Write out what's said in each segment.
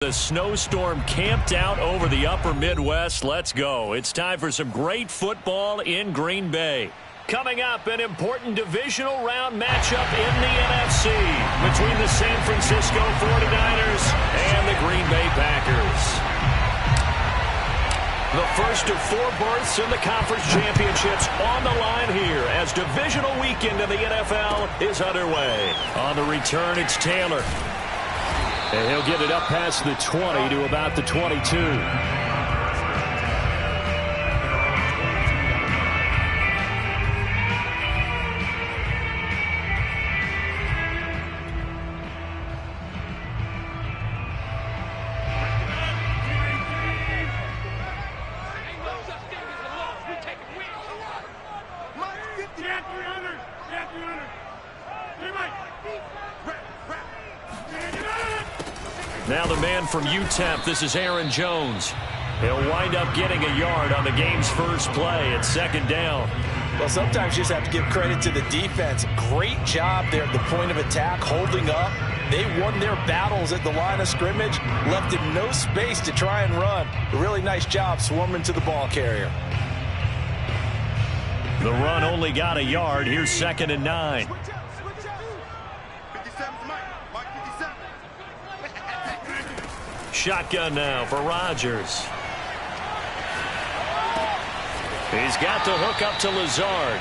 The snowstorm camped out over the upper Midwest. Let's go. It's time for some great football in Green Bay. Coming up, an important divisional round matchup in the NFC between the San Francisco 49ers and the Green Bay Packers. The first of 4 berths in the conference championships on the line here as divisional weekend in the NFL is underway. On the return, it's Taylor. And he'll get it up past the 20 to about the 22. Now the man from UTEP, this is Aaron Jones. He'll wind up getting a yard on the game's first play at second down. Well, sometimes you just have to give credit to the defense. Great job there at the point of attack, holding up. They won their battles at the line of scrimmage, left him no space to try and run. A really nice job swarming to the ball carrier. The run only got a yard. Here's 2nd and 9. Shotgun now for Rodgers. He's got the hook up to Lazard.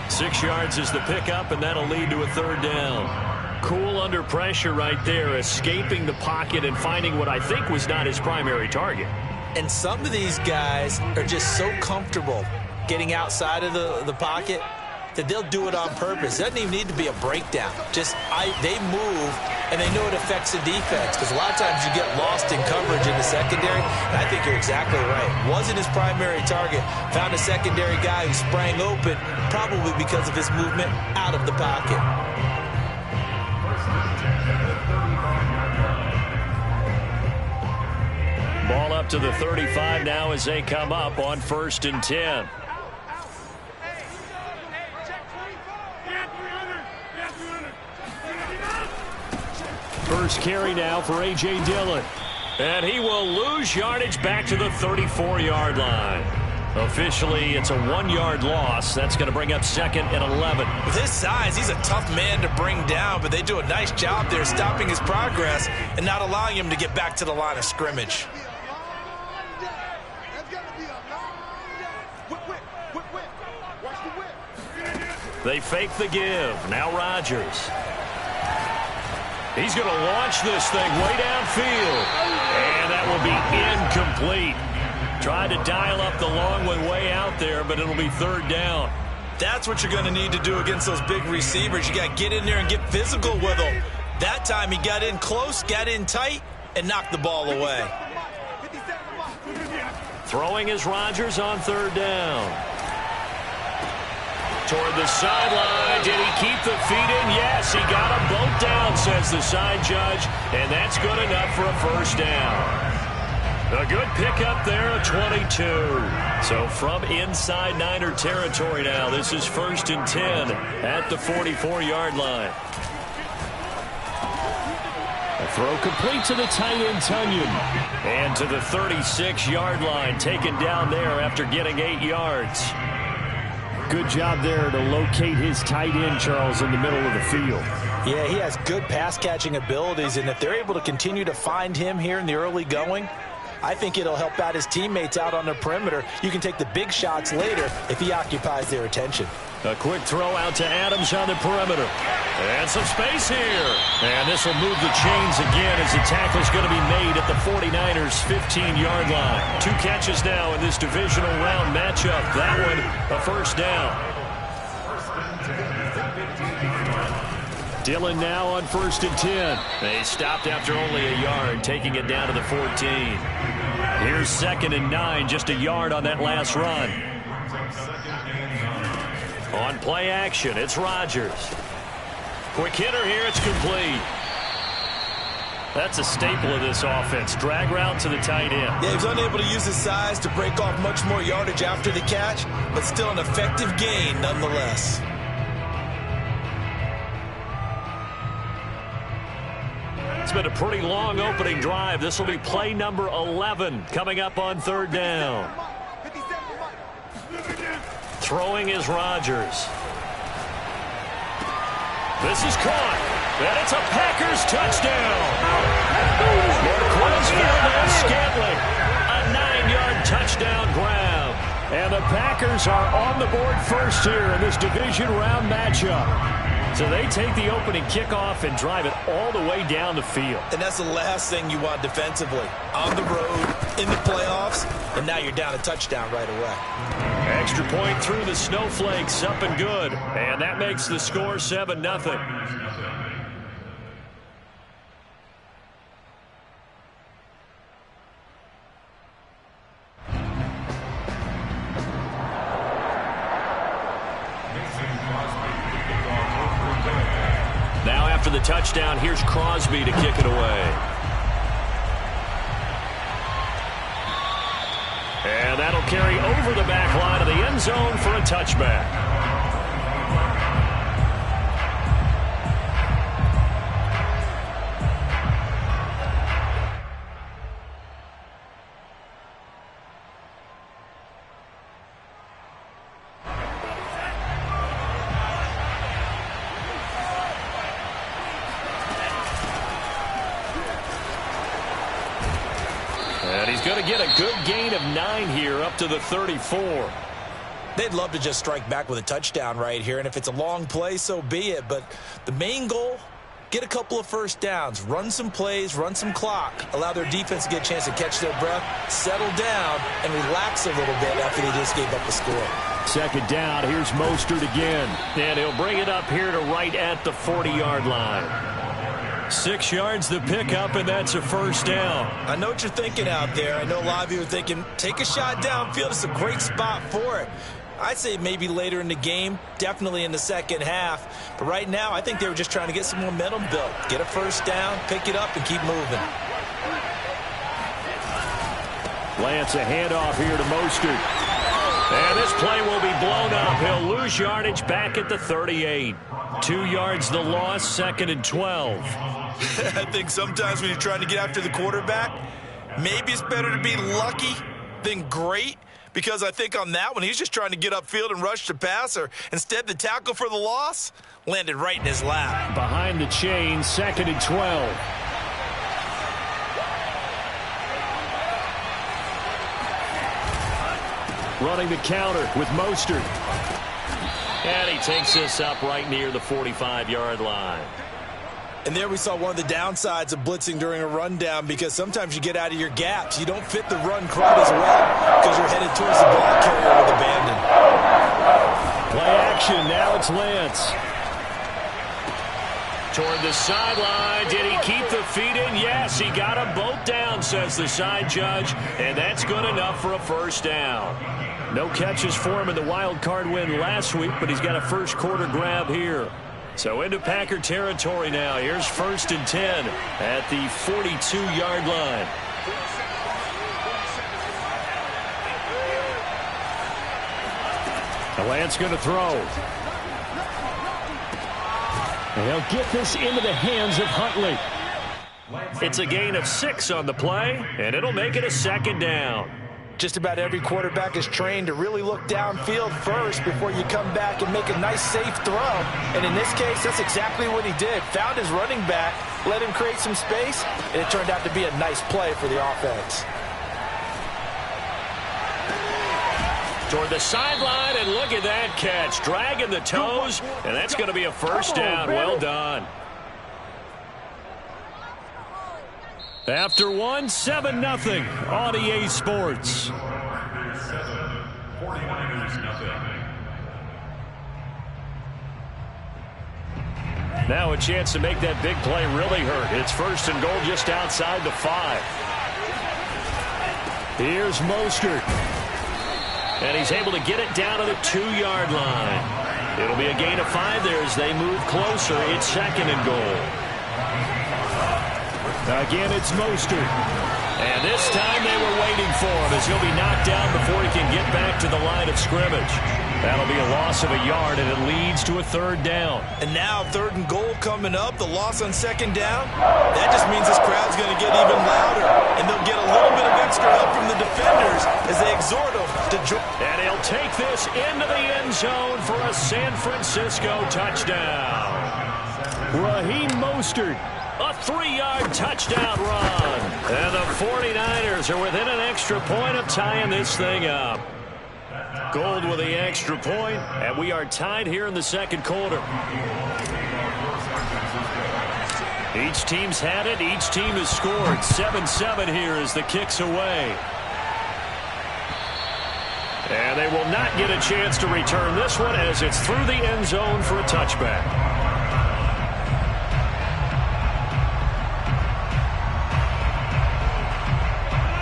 6 yards is the pickup, and that'll lead to a 3rd down. Cool under pressure right there, escaping the pocket and finding what I think was not his primary target. And some of these guys are just so comfortable getting outside of the pocket that they'll do it on purpose. It doesn't even need to be a breakdown. They move, and they know it affects the defense, because a lot of times you get lost in coverage in the secondary, and I think you're exactly right. Wasn't his primary target. Found a secondary guy who sprang open, probably because of his movement out of the pocket. Ball up to the 35 now as they come up on 1st and 10. First carry now for A.J. Dillon. And he will lose yardage back to the 34-yard line. Officially, it's a 1-yard loss. That's going to bring up 2nd and 11. With his size, he's a tough man to bring down, but they do a nice job there stopping his progress and not allowing him to get back to the line of scrimmage. They fake the give. Now Rodgers. He's going to launch this thing way downfield. And that will be incomplete. Tried to dial up the long one way out there, but it'll be 3rd down. That's what you're going to need to do against those big receivers. You got to get in there and get physical with them. That time he got in close, got in tight, and knocked the ball away. Throwing is Rodgers on 3rd down. Toward the sideline. Did he keep the feet in? Yes, he got them both down, says the side judge, and that's good enough for a 1st down. A good pickup there, a 22. So from inside Niner territory now, this is 1st and 10 at the 44-yard line. A throw complete to the tight end, Tunyon. And to the 36-yard line, taken down there after getting 8 yards. Good job there to locate his tight end, Charles, in the middle of the field. Yeah, he has good pass-catching abilities, and if they're able to continue to find him here in the early going, I think it'll help out his teammates out on the perimeter. You can take the big shots later if he occupies their attention. A quick throw out to Adams on the perimeter. And some space here. And this will move the chains again as the tackle's going to be made at the 49ers' 15-yard line. 2 catches now in this divisional round matchup. That one, a 1st down. Dillon now on 1st and 10. They stopped after only a yard, taking it down to the 14. Here's 2nd and 9, just a yard on that last run. On play action, it's Rodgers. Quick hitter here, it's complete. That's a staple of this offense. Drag route to the tight end. Yeah, he was unable to use his size to break off much more yardage after the catch, but still an effective gain nonetheless. It's been a pretty long opening drive. This will be play number 11 coming up on third down. Throwing is Rodgers. This is caught. And it's a Packers touchdown. Marquez Valdez-Scantling. A 9-yard touchdown grab. And the Packers are on the board first here in this division round matchup. So they take the opening kickoff and drive it all the way down the field. And that's the last thing you want defensively. On the road, in the playoffs, and now you're down a touchdown right away. Extra point through the snowflakes, up and good. And that makes the score 7-0. Now after the touchdown, here's Crosby to kick it away. And that'll carry over the back line of the end zone for a touchback. He's going to get a good gain of 9 here up to the 34. They'd love to just strike back with a touchdown right here, and if it's a long play, so be it. But the main goal, get a couple of first downs, run some plays, run some clock, allow their defense to get a chance to catch their breath, settle down, and relax a little bit after they just gave up a score. Second down, here's Mostert again, and he'll bring it up here to right at the 40-yard line. 6 yards the pickup, and that's a first down. I know what you're thinking out there. I know a lot of you are thinking, take a shot downfield. It's a great spot for it. I'd say maybe later in the game, definitely in the second half. But right now, I think they were just trying to get some momentum built. Get a first down, pick it up, and keep moving. Lance, a handoff here to Mostert. And this play will be blown up. He'll lose yardage back at the 38. 2 yards the loss, 2nd and 12. I think sometimes when you're trying to get after the quarterback, maybe it's better to be lucky than great, because I think on that one, he's just trying to get upfield and rush the passer. Instead, the tackle for the loss landed right in his lap. Behind the chain, 2nd and 12. Running the counter with Mostert. And he takes this up right near the 45-yard line. And there we saw one of the downsides of blitzing during a rundown, because sometimes you get out of your gaps. You don't fit the run quite as well because you're headed towards the ball carrier with abandon. Play action. Now it's Lance. Toward the sideline. Did he keep the feet in? Yes, he got a boat down, says the side judge. And that's good enough for a first down. No catches for him in the wild card win last week, but he's got a first quarter grab here. So into Packer territory now. Here's 1st and 10 at the 42-yard line. Lance going to throw. And he'll get this into the hands of Huntley. It's a gain of 6 on the play, and it'll make it a 2nd down. Just about every quarterback is trained to really look downfield first before you come back and make a nice, safe throw. And in this case, that's exactly what he did. Found his running back, let him create some space, and it turned out to be a nice play for the offense. Toward the sideline, and look at that catch. Dragging the toes, and that's going to be a first down. Well done. After one, 7-0 on EA Sports. Now a chance to make that big play really hurt. It's 1st and goal just outside the 5. Here's Mostert. And he's able to get it down to the 2-yard line. It'll be a gain of 5 there as they move closer. It's 2nd and goal. Again, it's Mostert. And this time they were waiting for him as he'll be knocked down before he can get back to the line of scrimmage. That'll be a loss of a yard, and it leads to a third down. And now 3rd and goal coming up, the loss on 2nd down. That just means this crowd's going to get even louder, and they'll get a little bit of extra help from the defenders as they exhort them to join. And he'll take this into the end zone for a San Francisco touchdown. Raheem Mostert, a 3-yard touchdown run. And the 49ers are within an extra point of tying this thing up. Gold with the extra point, and we are tied here in the 2nd quarter. Each team's had it. Each team has scored. 7-7 here as the kick's away. And they will not get a chance to return this one as it's through the end zone for a touchback.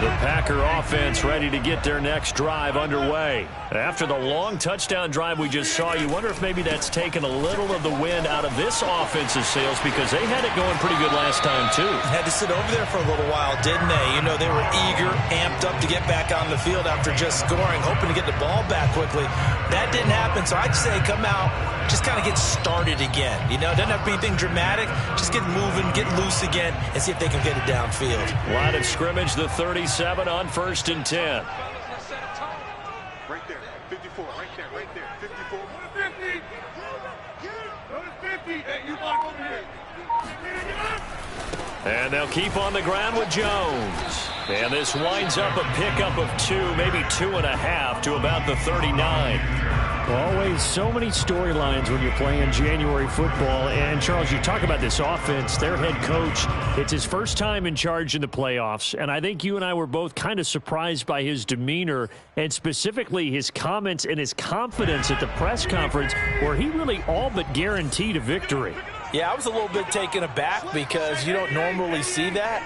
The Packer offense ready to get their next drive underway. After the long touchdown drive we just saw, you wonder if maybe that's taken a little of the wind out of this offense's sails because they had it going pretty good last time, too. Had to sit over there for a little while, didn't they? You know, they were eager, amped up to get back on the field after just scoring, hoping to get the ball back quickly. That didn't happen, so I'd say come out, just kind of get started again. You know, it doesn't have to be anything dramatic. Just get moving, get loose again, and see if they can get it downfield. Line of scrimmage, the 37 on 1st and 10. Right there, 54, right there, 54. 50. 50. Hey, you walk over here. And they'll keep on the ground with Jones. And this winds up a pickup of 2, maybe 2.5 to about the 39. Always so many storylines when you're playing January football. And, Charles, you talk about this offense, their head coach, it's his first time in charge in the playoffs. And I think you and I were both kind of surprised by his demeanor and specifically his comments and his confidence at the press conference where he really all but guaranteed a victory. Yeah, I was a little bit taken aback because you don't normally see that.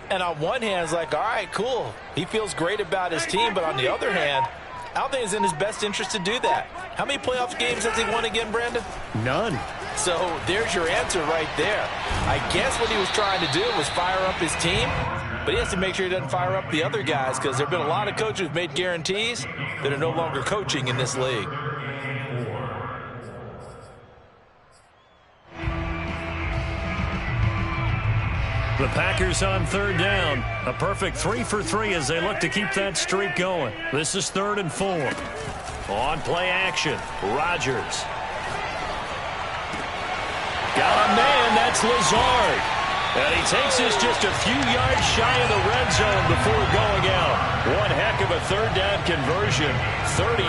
And on one hand, it's like, all right, cool. He feels great about his team. But on the other hand, I don't think it's in his best interest to do that. How many playoff games has he won again, Brandon? None. So there's your answer right there. I guess what he was trying to do was fire up his team, but he has to make sure he doesn't fire up the other guys because there have been a lot of coaches who've made guarantees that are no longer coaching in this league. The Packers on 3rd down. A perfect 3 for 3 as they look to keep that streak going. This is 3rd and 4. On play action, Rodgers. Got a man, that's Lazard. And he takes this just a few yards shy of the red zone before going out. One heck of a 3rd down conversion, 33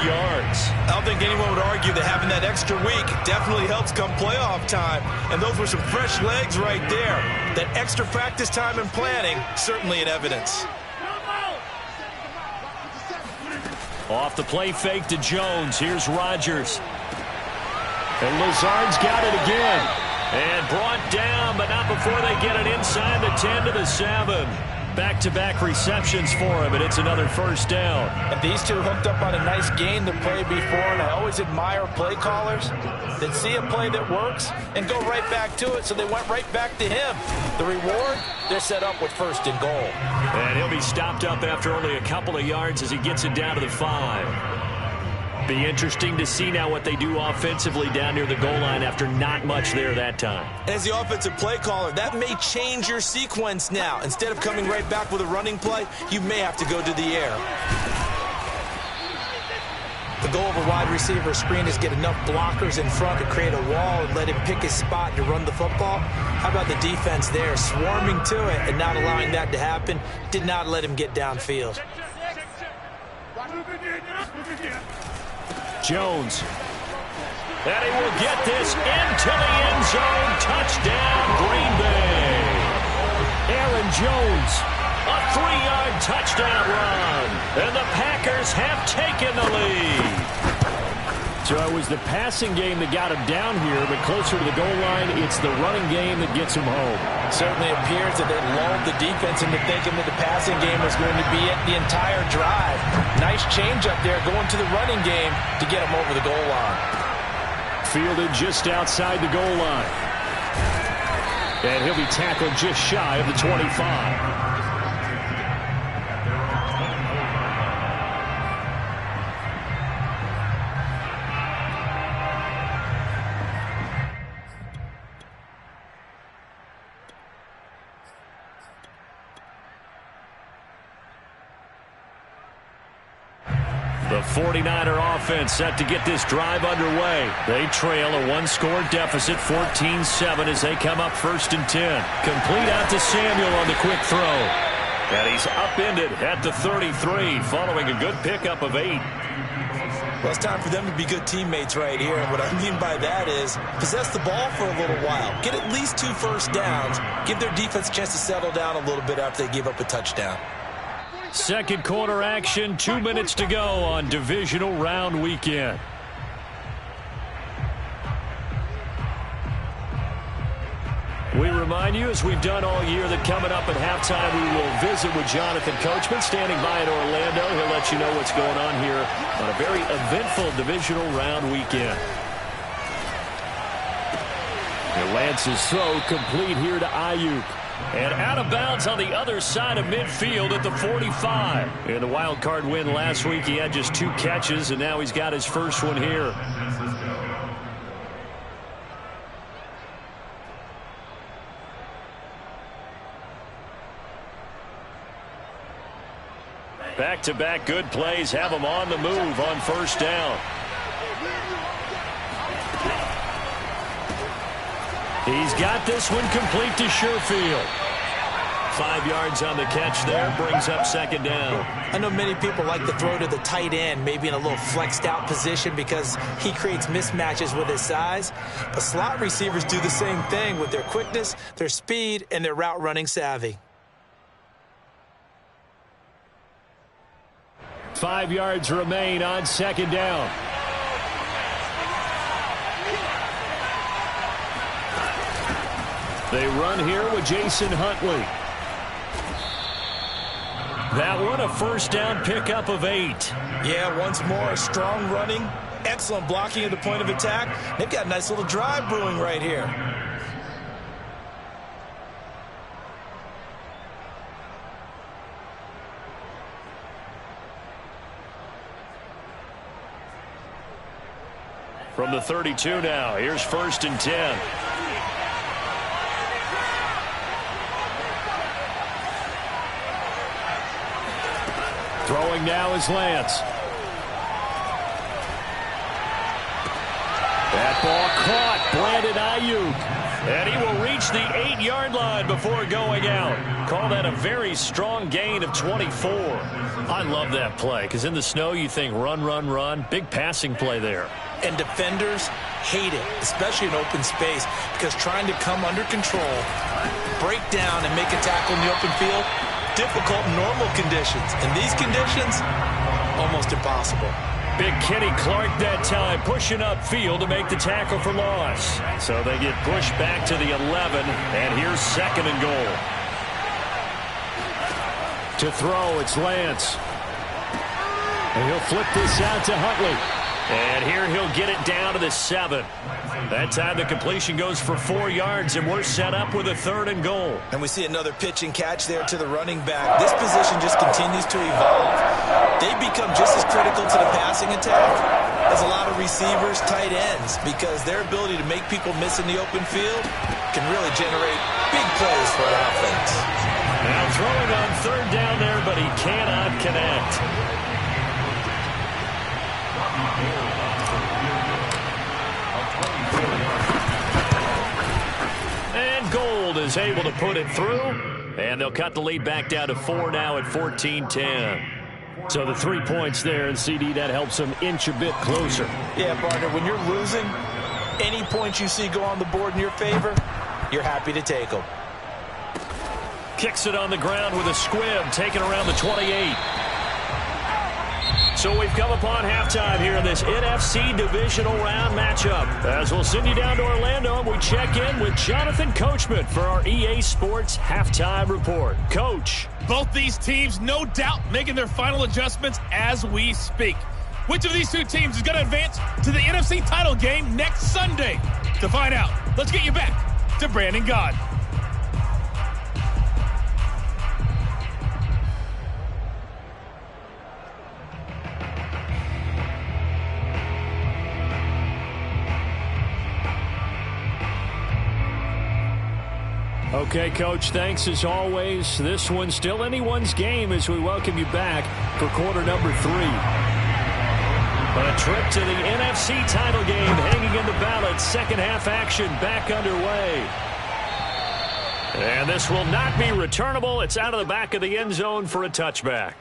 yards. I don't think anyone would argue that having that extra week definitely helps come playoff time. And those were some fresh legs right there. That extra practice time and planning, certainly in evidence. Off the play fake to Jones. Here's Rodgers. And Lazard's got it again. And brought down, but not before they get it inside the 10 to the 7. Back-to-back receptions for him, and it's another 1st down. And these two hooked up on a nice game to play before, and I always admire play callers that see a play that works and go right back to it, so they went right back to him. The reward, they're set up with 1st and goal. And he'll be stopped up after only a couple of yards as he gets it down to the 5. Be interesting to see now what they do offensively down near the goal line after not much there that time. As the offensive play caller, that may change your sequence now. Instead of coming right back with a running play, you may have to go to the air. The goal of a wide receiver screen is get enough blockers in front to create a wall and let him pick his spot to run the football. How about the defense there, swarming to it and not allowing that to happen? Did not let him get downfield. Jones. And he will get this into the end zone. Touchdown, Green Bay. Aaron Jones, a 3-yard touchdown run. And the Packers have taken the lead. So it was the passing game that got him down here, but closer to the goal line, it's the running game that gets him home. Certainly appears that they lulled the defense into thinking that the passing game was going to be it the entire drive. Nice change up there going to the running game to get him over the goal line. Fielded just outside the goal line. And he'll be tackled just shy of the 25. The 49er offense set to get this drive underway. They trail a one-score deficit, 14-7, as they come up 1st and 10. Complete out to Samuel on the quick throw. And he's upended at the 33, following a good pickup of 8. Well, it's time for them to be good teammates right here. And what I mean by that is possess the ball for a little while. Get at least 2 first downs. Give their defense a chance to settle down a little bit after they give up a touchdown. Second quarter action, 2 minutes to go on divisional round weekend. We remind you, as we've done all year, that coming up at halftime we will visit with Jonathan Coachman standing by in Orlando. He'll let you know what's going on here on a very eventful divisional round weekend. And Lance's throw complete here to Ayuk. And out of bounds on the other side of midfield at the 45. In the wild card win last week, he had just 2 catches, and now he's got his first one here. Back-to-back good plays have him on the move on first down. He's got this one complete to Sherfield. 5 yards on the catch there, brings up 2nd down. I know many people like to throw to the tight end, maybe in a little flexed out position because he creates mismatches with his size. But slot receivers do the same thing with their quickness, their speed, and their route running savvy. 5 yards remain on 2nd down. They run here with Jason Huntley. That one, a first down pickup of 8. Yeah, once more, strong running, excellent blocking at the point of attack. They've got a nice little drive brewing right here. From the 32 now, here's 1st and 10. Throwing now is Lance. That ball caught. Brandon Ayuk. And he will reach the 8-yard line before going out. Call that a very strong gain of 24. I love that play because in the snow you think run, run, run. Big passing play there. And defenders hate it, especially in open space, because trying to come under control, break down, and make a tackle in the open field, difficult in normal conditions. In these conditions, almost impossible. Big Kenny Clark that time, pushing upfield to make the tackle for loss. So they get pushed back to the 11, and here's 2nd and goal. To throw, it's Lance. And he'll flip this out to Huntley. And here he'll get it down to the 7. That time the completion goes for 4 yards, and we're set up with a 3rd and goal. And we see another pitch and catch there to the running back. This position just continues to evolve. They become just as critical to the passing attack as a lot of receivers, tight ends, because their ability to make people miss in the open field can really generate big plays for an offense. Now throwing on 3rd down there, but he cannot connect. And Gold is able to put it through, and they'll cut the lead back down to 4 now at 14-10. So the 3 points there, and CD, that helps them inch a bit closer. Yeah, partner, when you're losing, any points you see go on the board in your favor, you're happy to take them. Kicks it on the ground with a squib, taken around the 28. So we've come upon halftime here in this NFC divisional round matchup. As we'll send you down to Orlando, and we check in with Jonathan Coachman for our EA Sports Halftime Report. Coach. Both these teams, no doubt, making their final adjustments as we speak. Which of these two teams is going to advance to the NFC title game next Sunday? To find out, let's get you back to Brandon Gaud. Okay, Coach, thanks as always. This one's still anyone's game as we welcome you back for quarter number 3. A trip to the NFC title game hanging in the balance. Second half action back underway. And this will not be returnable. It's out of the back of the end zone for a touchback.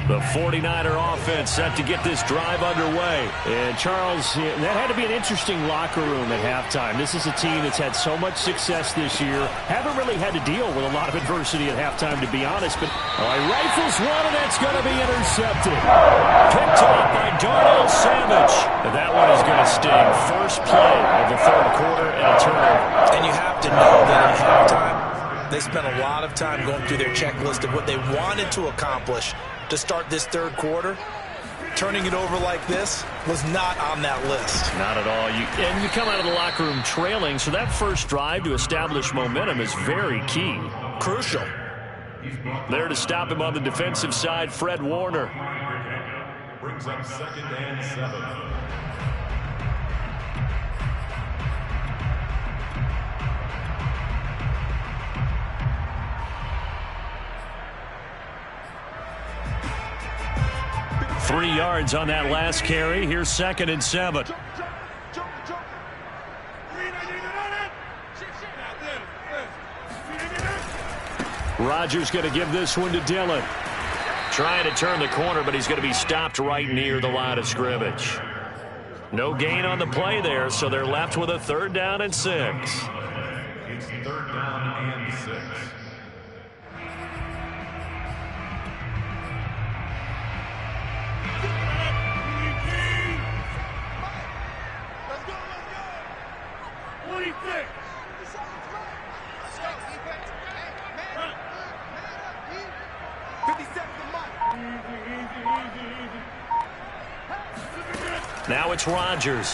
The 49er offense set to get this drive underway. And Charles, that had to be an interesting locker room at halftime. This is a team that's had so much success this year. Haven't really had to deal with a lot of adversity at halftime, to be honest. But rifles one, and that's going to be intercepted. Picked up by Darnell Savage. And that one is going to sting. First play of the third quarter and a turnover. And you have to know that at halftime, they spent a lot of time going through their checklist of what they wanted to accomplish to start this third quarter. Turning it over like this was not on that list. Not at all. And you come out of the locker room trailing, so that first drive to establish momentum is very key. Crucial. There to stop him on the defensive side, Fred Warner. Brings up 2nd and 7. Three yards on that last carry. Here's 2nd and 7. Rodgers going to give this one to Dillon. Trying to turn the corner, but he's going to be stopped right near the line of scrimmage. No gain on the play there, so they're left with a 3rd down and 6. It's 3rd down and 6. Now it's Rodgers.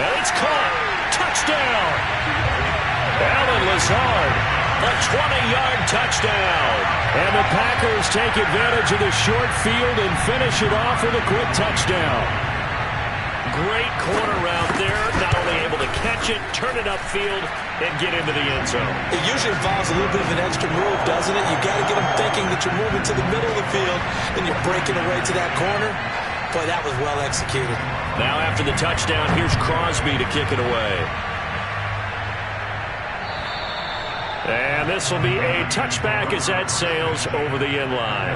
And it's caught. Touchdown. Allen Lazard, a 20-yard touchdown. And the Packers take advantage of the short field and finish it off with a quick touchdown. Great corner route there. Not only able to catch it, turn it upfield, and get into the end zone. It usually involves a little bit of an extra move, doesn't it? You've got to get them thinking that you're moving to the middle of the field, then you're breaking away to that corner. Boy, that was well executed. Now after the touchdown, here's Crosby to kick it away. And this will be a touchback as that sails over the end line.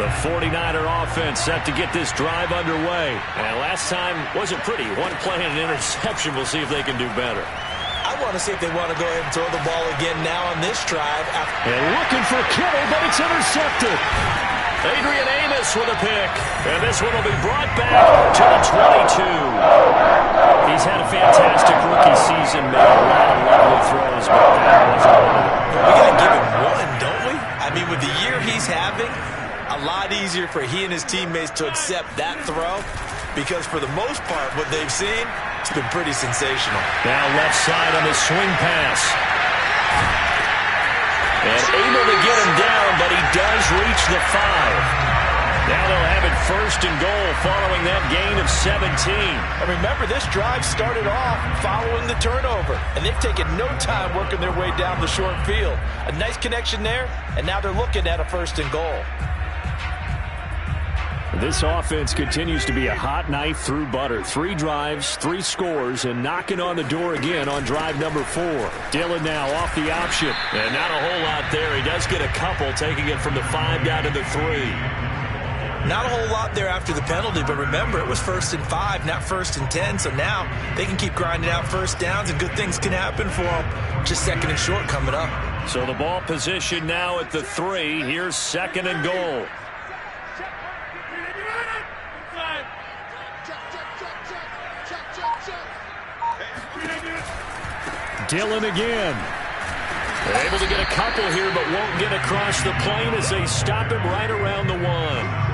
The 49er offense set to get this drive underway. And last time wasn't pretty. One play and an interception. We'll see if they can do better. I want to see if they want to go ahead and throw the ball again now on this drive. And looking for Kittle, but it's intercepted. Adrian Amos with a pick. And this one will be brought back to the 22. He's had a fantastic rookie season, made a lot of lovely throws, but that wasn't one of them. We got to give him one, don't we? I mean, with the year he's having, a lot easier for he and his teammates to accept that throw, because for the most part, what they've seen, it's been pretty sensational. Now left side on the swing pass. And able to get him down, but he does reach the 5. Now they'll have it 1st and goal following that gain of 17. And remember, this drive started off following the turnover, and they've taken no time working their way down the short field. A nice connection there, and now they're looking at a 1st and goal. This offense continues to be a hot knife through butter. 3 drives, 3 scores, and knocking on the door again on drive number 4. Dillon now off the option. And not a whole lot there. He does get a couple, taking it from the 5 down to the 3. Not a whole lot there after the penalty, but remember, it was 1st and 5, not 1st and 10, so now they can keep grinding out 1st downs, and good things can happen for them. Just 2nd and short coming up. So the ball position now at the 3. Here's 2nd and goal. Dillon again. Able to get a couple here, but won't get across the plane as they stop him right around the 1.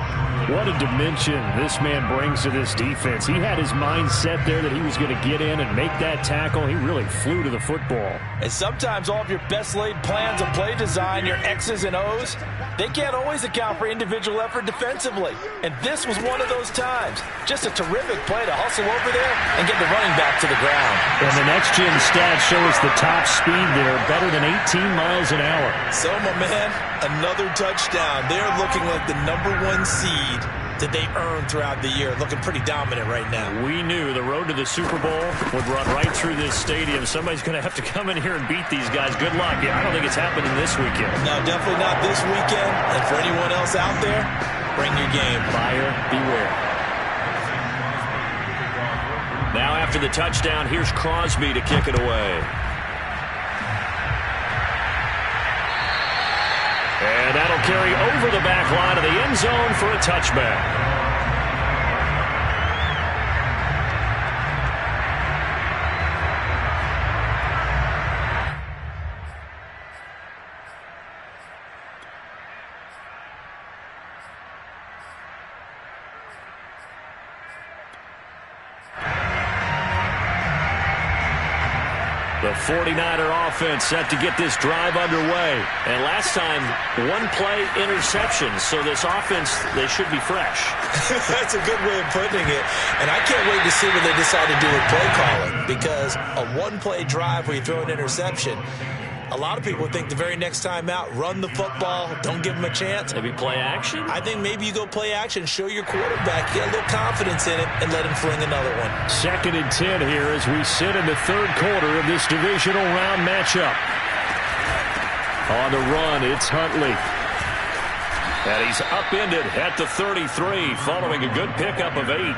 What a dimension this man brings to this defense. He had his mind set there that he was going to get in and make that tackle. He really flew to the football. And sometimes all of your best laid plans of play design, your X's and O's, they can't always account for individual effort defensively. And this was one of those times. Just a terrific play to hustle over there and get the running back to the ground. And the next gen stats show us the top speed there, better than 18 miles an hour. So, my man, another touchdown. They're looking like the #1 seed that they earned throughout the year. Looking pretty dominant right now. We knew the road to the Super Bowl would run right through this stadium. Somebody's going to have to come in here and beat these guys. Good luck. I don't think it's happening this weekend. No, definitely not this weekend. And for anyone else out there, bring your game. Buyer beware. Now after the touchdown, here's Crosby to kick it away. And that'll carry over the back line of the end zone for a touchback. The 49er offense set to get this drive underway. And last time, one play interception. So this offense, they should be fresh. That's a good way of putting it. And I can't wait to see what they decide to do with play calling. Because a one-play drive where you throw an interception, a lot of people think the very next time out, run the football, don't give them a chance. Maybe play action? I think maybe you go play action, show your quarterback, get a little confidence in it, and let him fling another one. 2nd and 10 here as we sit in the 3rd quarter of this divisional round matchup. On the run, it's Huntley. And he's upended at the 33, following a good pickup of 8.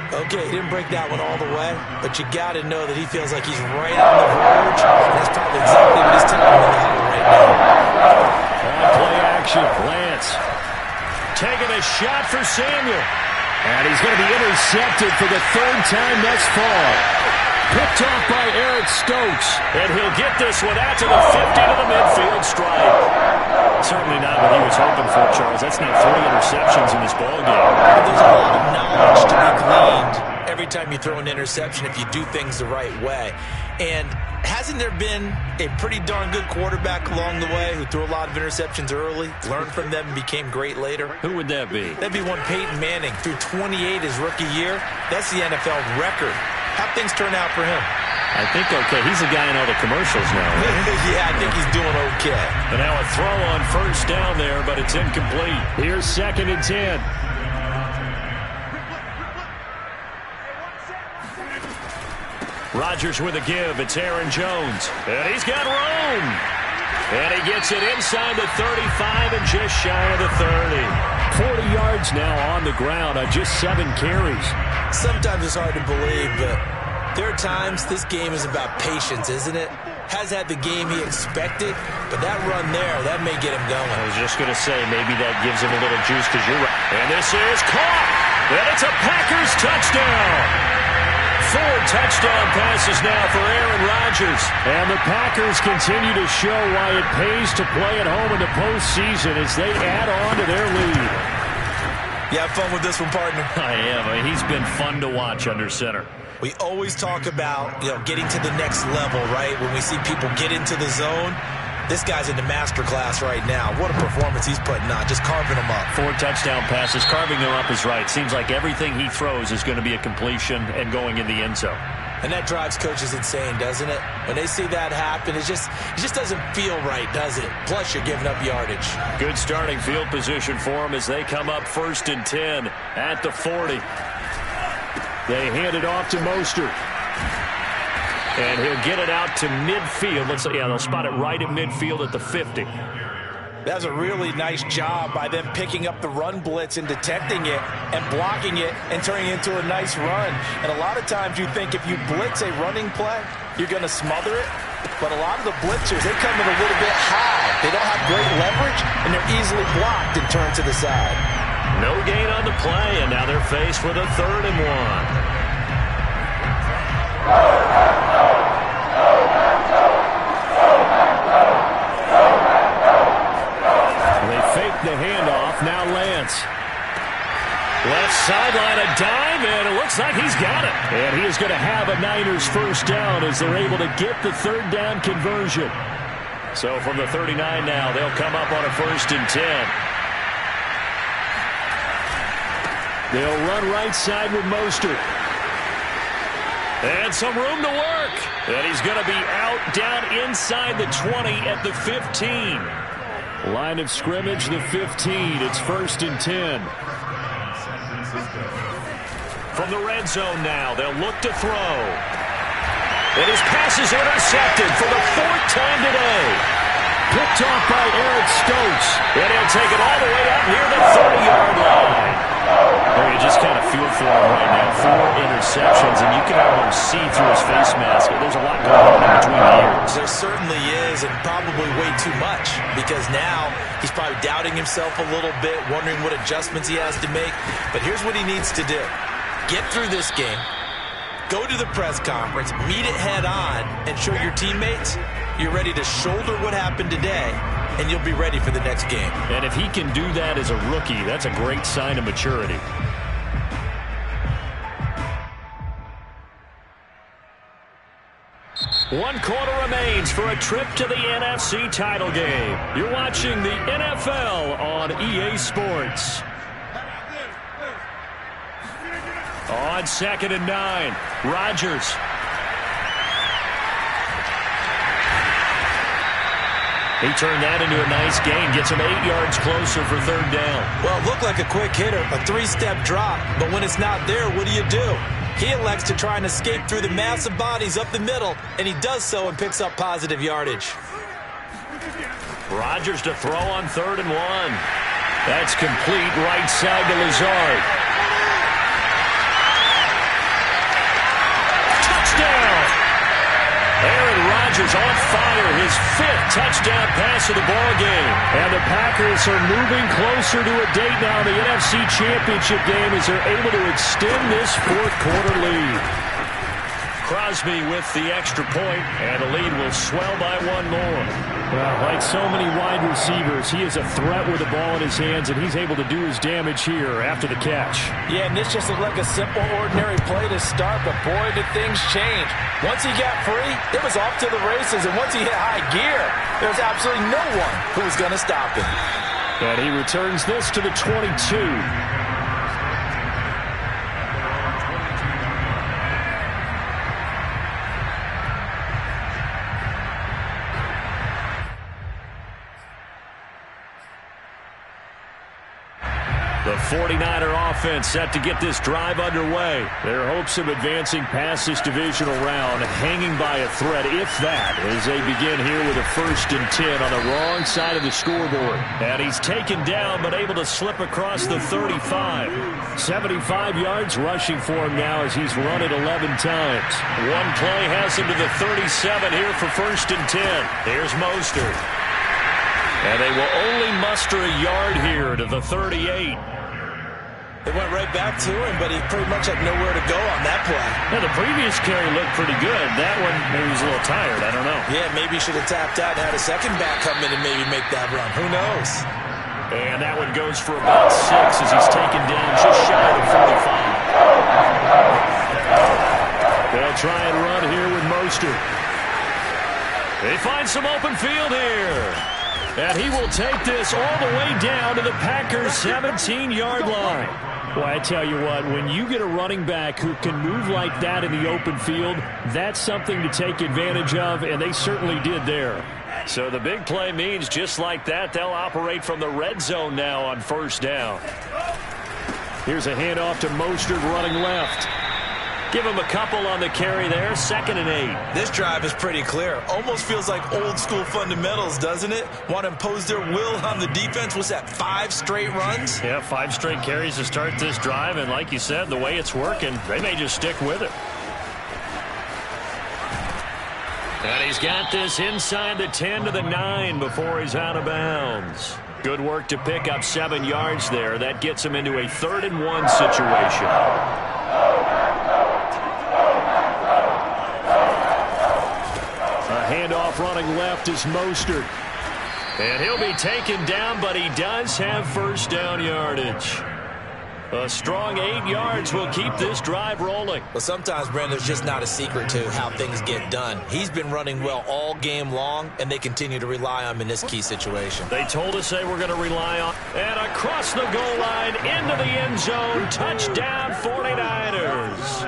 Okay, he didn't break that one all the way, but you got to know that he feels like he's right on the verge, and that's probably exactly what he's telling him in the huddle right now. On play action, Lance taking a shot for Samuel. And he's going to be intercepted for the 3rd time thus far. Picked off by Eric Stokes. And he'll get this one out to the 50 to the midfield stripe. Certainly not what he was hoping for, Charles. That's now 3 interceptions in this ballgame. There's a lot of knowledge to be gleaned every time you throw an interception if you do things the right way. And hasn't there been a pretty darn good quarterback along the way who threw a lot of interceptions early, learned from them, and became great later? Who would that be? That'd be one Peyton Manning. Threw 28 his rookie year. That's the NFL record. How'd things turn out for him? I think okay. He's a guy in all the commercials now. Right? Yeah, I think he's doing okay. And now a throw on 1st down there, but it's incomplete. Here's 2nd and 10. Rodgers with a give. It's Aaron Jones. And he's got room. And he gets it inside the 35 and just shy of the 30. 40 yards now on the ground on just 7 carries. Sometimes it's hard to believe, but there are times this game is about patience, isn't it? Has had the game he expected, but that run there, that may get him going. I was just going to say, maybe that gives him a little juice because you're right. And this is caught. And it's a Packers touchdown. 4 touchdown passes now for Aaron Rodgers. And the Packers continue to show why it pays to play at home in the postseason as they add on to their lead. You have fun with this one, partner? I am. I mean, he's been fun to watch under center. We always talk about, getting to the next level, right? When we see people get into the zone, this guy's in the master class right now. What a performance he's putting on, just carving them up. 4 touchdown passes. Carving them up is right. Seems like everything he throws is going to be a completion and going in the end zone. And that drives coaches insane, doesn't it? When they see that happen, it just doesn't feel right, does it? Plus, you're giving up yardage. Good starting field position for them as they come up 1st and 10 at the 40. They hand it off to Mostert. And he'll get it out to midfield. They'll spot it right at midfield at the 50. That was a really nice job by them picking up the run blitz and detecting it and blocking it and turning it into a nice run. And a lot of times you think if you blitz a running play, you're going to smother it. But a lot of the blitzers, they come in a little bit high. They don't have great leverage, and they're easily blocked and turned to the side. No gain on the play, and now they're faced with a 3rd and 1. looks like he's got it. And he is going to have a Niners first down as they're able to get the third down conversion. So from the 39 now, they'll come up on a 1st and 10. They'll run right side with Mostert. And some room to work. And he's going to be out down inside the 20 at the 15. Line of scrimmage, the 15. It's 1st and 10. From the red zone now, they'll look to throw. And his pass is intercepted for the 4th time today. Picked off by Eric Stokes. And he'll take it all the way up near the 30-yard line. Oh, you just kind of feel for him right now. 4 interceptions, and you can almost see through his face mask. There's a lot going on in between the ears. There certainly is, and probably way too much, because now he's probably doubting himself a little bit, wondering what adjustments he has to make. But here's what he needs to do. Get through this game, go to the press conference, meet it head on, and show your teammates you're ready to shoulder what happened today, and you'll be ready for the next game. And if he can do that as a rookie, that's a great sign of maturity. One quarter remains for a trip to the NFC title game. You're watching the NFL on EA Sports. On 2nd and 9, Rodgers. He turned that into a nice gain, gets him 8 yards closer for 3rd down. Well, it looked like a quick hitter, a 3-step drop, but when it's not there, what do? He elects to try and escape through the massive bodies up the middle, and he does so and picks up positive yardage. Rodgers to throw on 3rd and 1. That's complete right side to Lazard. Aaron Rodgers on fire, his 5th touchdown pass of the ball game. And the Packers are moving closer to a date now in the NFC Championship game as they're able to extend this 4th quarter lead. Crosby with the extra point, and the lead will swell by 1 more. Well, like so many wide receivers, he is a threat with the ball in his hands, and he's able to do his damage here after the catch. Yeah, and this just looked like a simple, ordinary play to start, but boy, did things change. Once he got free, it was off to the races, and once he hit high gear, there was absolutely no one who was going to stop him. And he returns this to the 22. The 49er offense set to get this drive underway. Their hopes of advancing past this divisional round hanging by a thread, if that, as they begin here with a 1st and 10 on the wrong side of the scoreboard. And he's taken down but able to slip across the 35. 75 yards rushing for him now as he's run it 11 times. One play has him to the 37 here for 1st and 10. Here's Mostert. And they will only muster a yard here to the 38. They went right back to him, but he pretty much had nowhere to go on that play. Now, the previous carry looked pretty good. That one, maybe he was a little tired. I don't know. Yeah, maybe he should have tapped out and had a second back come in and maybe make that run. Who knows? And that one goes for about 6 as he's taken down just shy of 45. They'll try and run here with Mostert. They find some open field here. And he will take this all the way down to the Packers' 17-yard line. Well, I tell you what, when you get a running back who can move like that in the open field, that's something to take advantage of, and they certainly did there. So the big play means just like that, they'll operate from the red zone now on 1st down. Here's a handoff to Mostert running left. Give him a couple on the carry there, 2nd and 8. This drive is pretty clear. Almost feels like old school fundamentals, doesn't it? Want to impose their will on the defense. What's that, 5 straight runs? Yeah, 5 straight carries to start this drive, and like you said, the way it's working, they may just stick with it. And he's got this inside the 10 to the 9 before he's out of bounds. Good work to pick up 7 yards there. That gets him into a 3rd and 1 situation. Handoff running left is Mostert. And he'll be taken down, but he does have 1st down yardage. A strong 8 yards will keep this drive rolling. Well, sometimes, Brandon, there's just not a secret to how things get done. He's been running well all game long, and they continue to rely on him in this key situation. They told us they were going to rely on. And across the goal line, into the end zone, touchdown 49ers.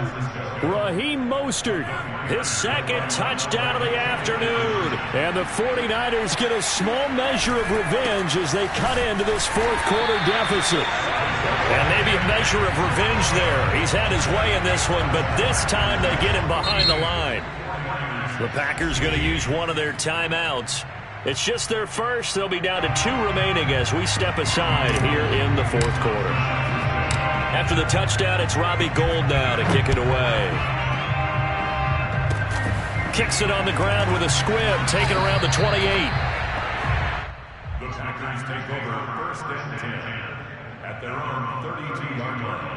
Raheem Mostert, His second touchdown of the afternoon. and the 49ers get a small measure of revenge as they cut into this fourth quarter deficit. And maybe a measure of revenge there. He's had his way in this one, but this time they get him behind the line. The Packers going to use one of their timeouts. It's just their first. They'll be down to 2 remaining as we step aside here in the fourth quarter. After the touchdown, it's Robbie Gould now to kick it away. Kicks it on the ground with a squib, taken around the 28. The Packers take over first and 10 at their own 32-yard line.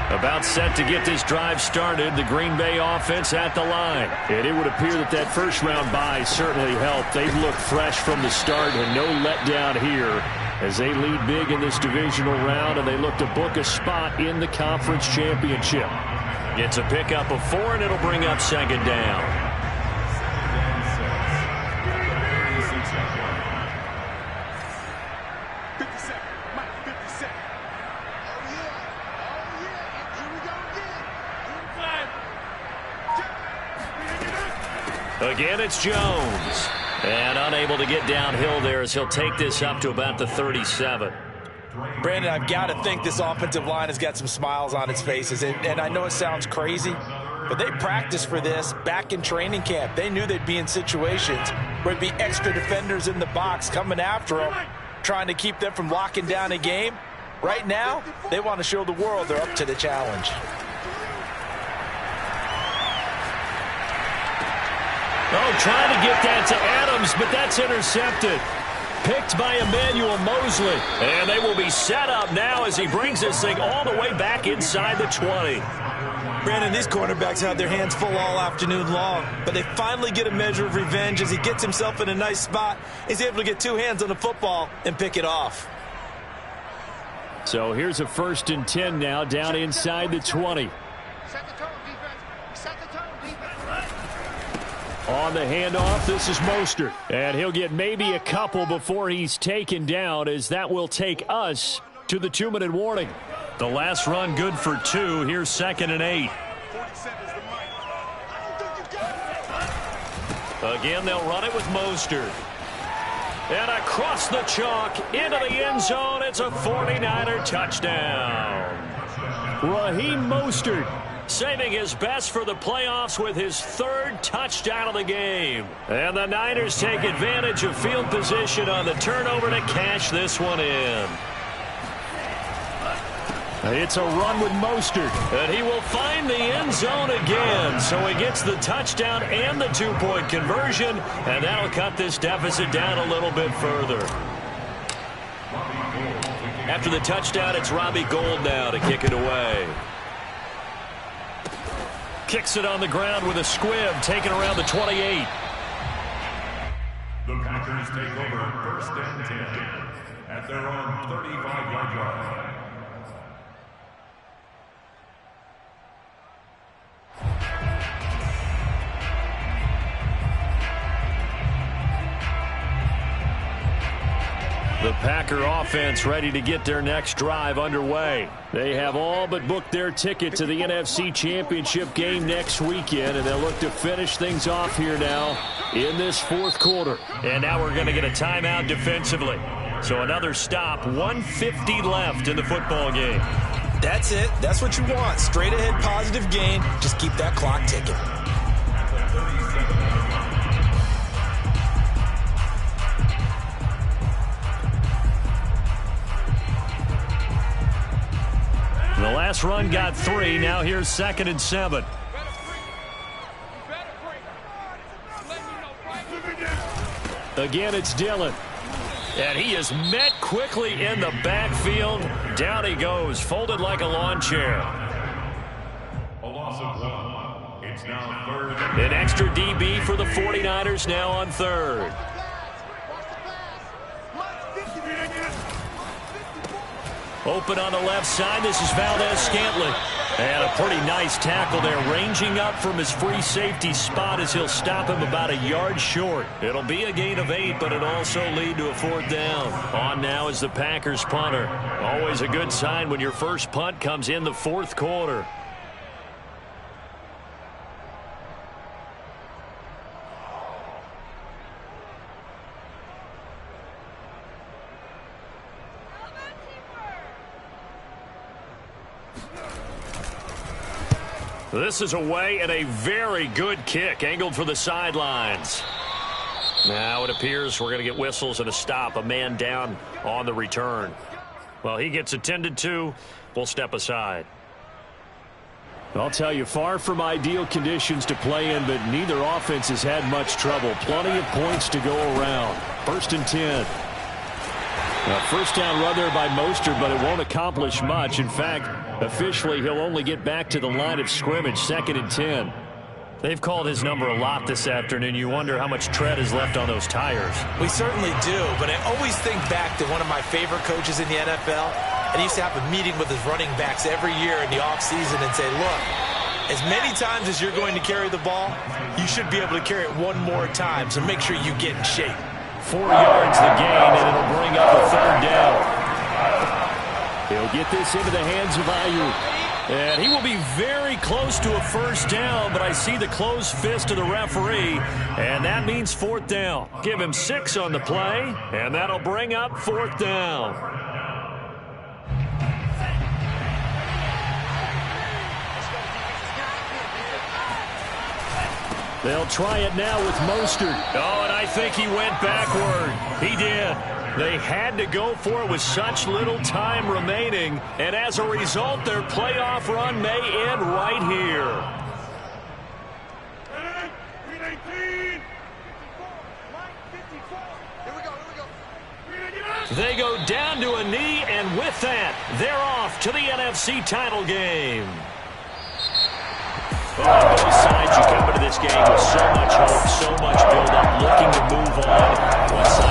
About set to get this drive started, the Green Bay offense at the line. And it would appear that that first-round bye certainly helped. They've looked fresh from the start and no letdown here as they lead big in this divisional round, and they look to book a spot in the conference championship. It's a pickup of 4, and it'll bring up second down. Again, it's Jones. And unable to get downhill there as he'll take this up to about the 37. Brandon, I've got to think this offensive line has got some smiles on its faces. And I know it sounds crazy, but they practiced for this back in training camp. They knew they'd be in situations where there'd be extra defenders in the box coming after them, trying to keep them from locking down a game. Right now, they want to show the world they're up to the challenge. Oh, trying to get that to Adams, but that's intercepted. Picked by Emmanuel Mosley. And they will be set up now as he brings this thing all the way back inside the 20. Brandon, these cornerbacks have their hands full all afternoon long, but they finally get a measure of revenge as he gets himself in a nice spot. He's able to get 2 hands on the football and pick it off. So here's a 1st and 10 now down inside the 20. On the handoff, this is Mostert. And he'll get maybe a couple before he's taken down, as that will take us to the 2-minute warning. The last run good for 2. Here's 2nd and 8. Again, they'll run it with Mostert. And across the chalk into the end zone. It's a 49er touchdown. Raheem Mostert, saving his best for the playoffs with his 3rd touchdown of the game. And the Niners take advantage of field position on the turnover to cash this one in. it's a run with Mostert. And he will find the end zone again. So he gets the touchdown and the 2-point conversion. And that'll cut this deficit down a little bit further. After the touchdown, it's Robbie Gould now to kick it away. Kicks it on the ground with a squib, taken around the 28. The Packers take over 1st and 10 at their own 35-yard line. The Packer offense ready to get their next drive underway. They have all but booked their ticket to the NFC Championship game next weekend, and they'll look to finish things off here now in this fourth quarter. And now we're going to get a timeout defensively. So another stop, 1:50 left in the football game. That's it. That's what you want. Straight ahead positive gain. Just keep that clock ticking. The last run got 3. Now here's 2nd and 7. Again, it's Dillon. And he is met quickly in the backfield. Down he goes, folded like a lawn chair. A loss of 1. It's now third. An extra DB for the 49ers now on third. Open on the left side. This is Valdez-Scantling. And a pretty nice tackle there, ranging up from his free safety spot as he'll stop him about a yard short. It'll be a gain of 8, but it'll also lead to a 4th down. On now is the Packers punter. Always a good sign when your first punt comes in the 4th quarter. This is away and a very good kick angled for the sidelines. Now it appears we're going to get whistles and a stop. A man down on the return. Well, he gets attended to. We'll step aside. I'll tell you, far from ideal conditions to play in, but neither offense has had much trouble. Plenty of points to go around. 1st and 10. A first down run there by Mostert, but it won't accomplish much. In fact, officially, he'll only get back to the line of scrimmage, 2nd and 10. They've called his number a lot this afternoon. You wonder how much tread is left on those tires. We certainly do, but I always think back to one of my favorite coaches in the NFL, and he used to have a meeting with his running backs every year in the offseason and say, look, as many times as you're going to carry the ball, you should be able to carry it one more time, so make sure you get in shape. 4 yards the gain, and it'll bring up a 3rd down. He'll get this into the hands of Ayuk. And he will be very close to a first down, but I see the closed fist of the referee, and that means 4th down. Give him 6 on the play, and that'll bring up 4th down. They'll try it now with Mostert. Oh, and I think he went backward. He did. They had to go for it with such little time remaining, and as a result, their playoff run may end right here. They go down to a knee, and with that, they're off to the NFC title game. Well, on both sides, you come into this game with so much hope, so much build-up, looking to move on. One side